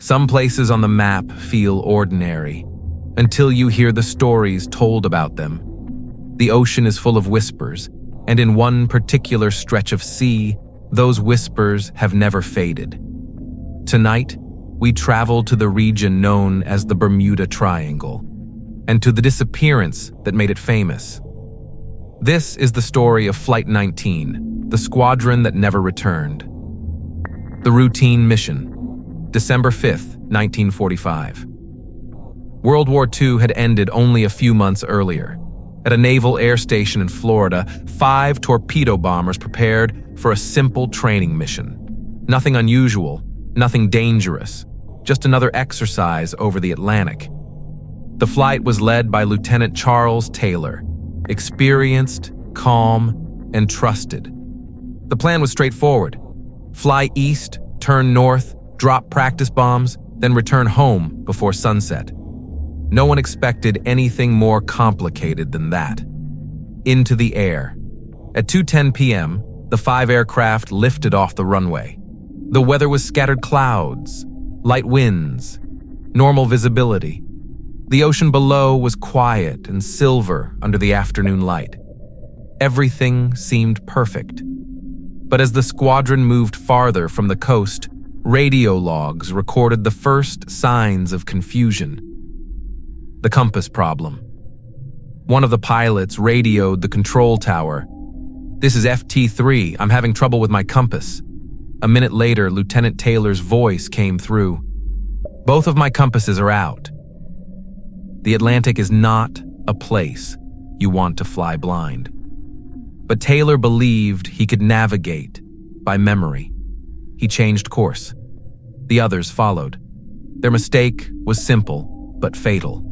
Some places on the map feel ordinary, until you hear the stories told about them. The ocean is full of whispers, and in one particular stretch of sea, those whispers have never faded. Tonight, we travel to the region known as the Bermuda Triangle, and to the disappearance that made it famous. This is the story of Flight 19, the squadron that never returned. The routine mission, December 5th, 1945. World War II had ended only a few months earlier. At a naval air station in Florida, 5 torpedo bombers prepared for a simple training mission. Nothing unusual, nothing dangerous, just another exercise over the Atlantic. The flight was led by Lieutenant Charles Taylor, experienced, calm, and trusted. The plan was straightforward. Fly east, turn north, drop practice bombs, then return home before sunset. No one expected anything more complicated than that. Into the air. At 2:10 p.m., the 5 aircraft lifted off the runway. The weather was scattered clouds, light winds, normal visibility. The ocean below was quiet and silver under the afternoon light. Everything seemed perfect. But as the squadron moved farther from the coast, radio logs recorded the first signs of confusion. The compass problem. One of the pilots radioed the control tower. "This is FT3, I'm having trouble with my compass." A minute later, Lieutenant Taylor's voice came through. "Both of my compasses are out." The Atlantic is not a place you want to fly blind. But Taylor believed he could navigate by memory. He changed course. The others followed. Their mistake was simple but fatal.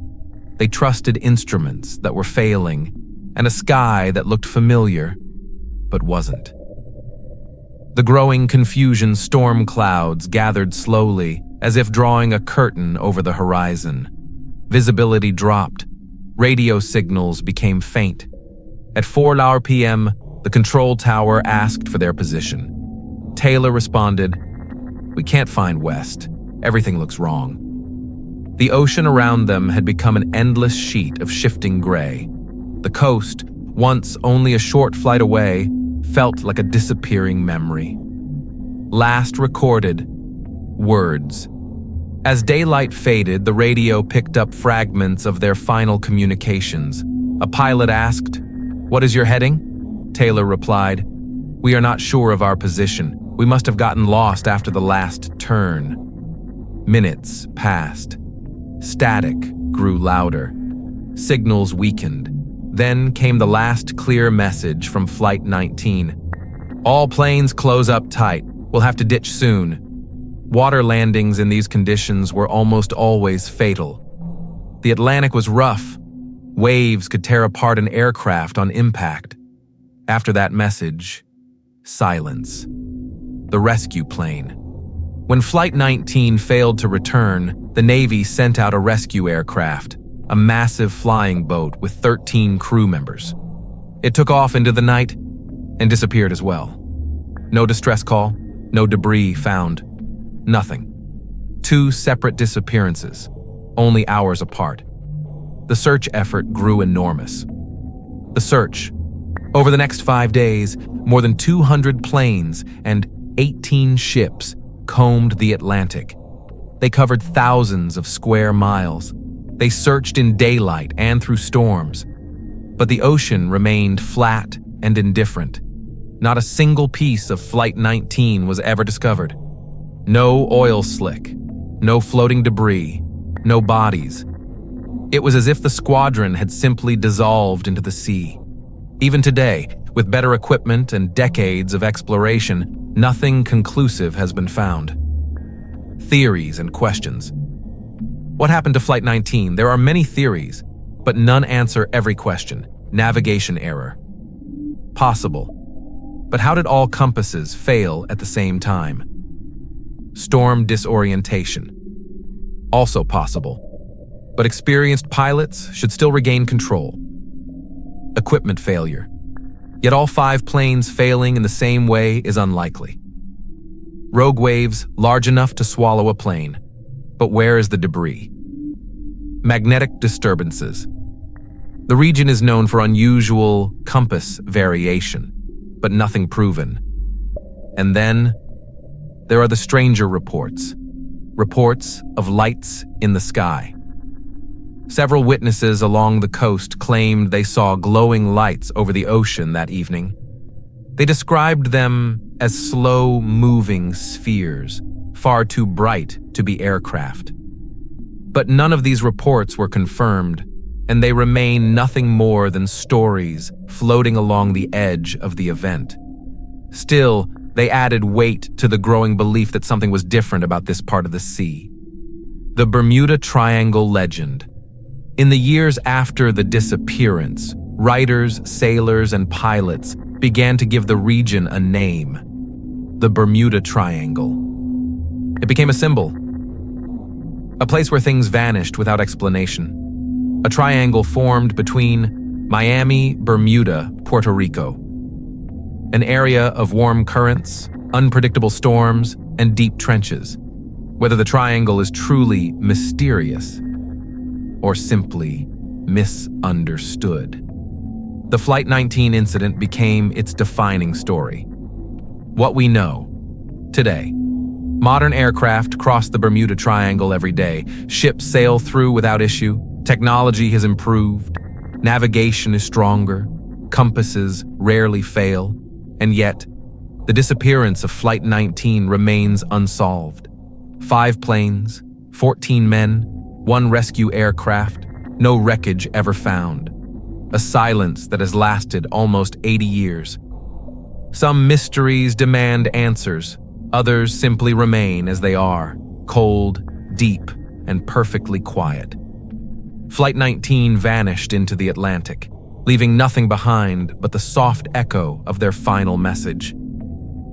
They trusted instruments that were failing and a sky that looked familiar but wasn't. The growing confusion storm clouds gathered slowly, as if drawing a curtain over the horizon. Visibility dropped. Radio signals became faint. At 4 p.m., the control tower asked for their position. Taylor responded, "We can't find west. Everything looks wrong." The ocean around them had become an endless sheet of shifting gray. The coast, once only a short flight away, felt like a disappearing memory. Last recorded, words. As daylight faded, the radio picked up fragments of their final communications. A pilot asked, "What is your heading?" Taylor replied, "We are not sure of our position. We must have gotten lost after the last turn." Minutes passed. Static grew louder. Signals weakened. Then came the last clear message from Flight 19. "All planes close up tight. We'll have to ditch soon." Water landings in these conditions were almost always fatal. The Atlantic was rough. Waves could tear apart an aircraft on impact. After that message, silence. The rescue plane. When Flight 19 failed to return, the Navy sent out a rescue aircraft, a massive flying boat with 13 crew members. It took off into the night and disappeared as well. No distress call, no debris found, nothing. 2 separate disappearances, only hours apart. The search effort grew enormous. The search. Over the next 5 days, more than 200 planes and 18 ships combed the Atlantic. They covered thousands of square miles. They searched in daylight and through storms. But the ocean remained flat and indifferent. Not a single piece of Flight 19 was ever discovered. No oil slick, no floating debris, no bodies. It was as if the squadron had simply dissolved into the sea. Even today, with better equipment and decades of exploration, nothing conclusive has been found. Theories and questions. What happened to Flight 19? There are many theories, but none answer every question. Navigation error. Possible. But how did all compasses fail at the same time? Storm disorientation. Also possible. But experienced pilots should still regain control. Equipment failure. Yet all 5 planes failing in the same way is unlikely. Rogue waves large enough to swallow a plane. But where is the debris? Magnetic disturbances. The region is known for unusual compass variation, but nothing proven. And then, there are the stranger reports. Reports of lights in the sky. Several witnesses along the coast claimed they saw glowing lights over the ocean that evening. They described them as slow-moving spheres, far too bright to be aircraft. But none of these reports were confirmed, and they remain nothing more than stories floating along the edge of the event. Still, they added weight to the growing belief that something was different about this part of the sea. The Bermuda Triangle legend. In the years after the disappearance, writers, sailors, and pilots began to give the region a name: the Bermuda Triangle. It became a symbol, a place where things vanished without explanation. A triangle formed between Miami, Bermuda, Puerto Rico. An area of warm currents, unpredictable storms, and deep trenches. Whether the triangle is truly mysterious or simply misunderstood. The Flight 19 incident became its defining story. What we know today. Modern aircraft cross the Bermuda Triangle every day. Ships sail through without issue. Technology has improved. Navigation is stronger. Compasses rarely fail. And yet, the disappearance of Flight 19 remains unsolved. 5 planes, 14 men, 1 rescue aircraft, no wreckage ever found. A silence that has lasted almost 80 years. Some mysteries demand answers. Others simply remain as they are, cold, deep, and perfectly quiet. Flight 19 vanished into the Atlantic, leaving nothing behind but the soft echo of their final message.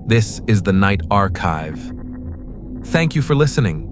This is the Night Archive. Thank you for listening.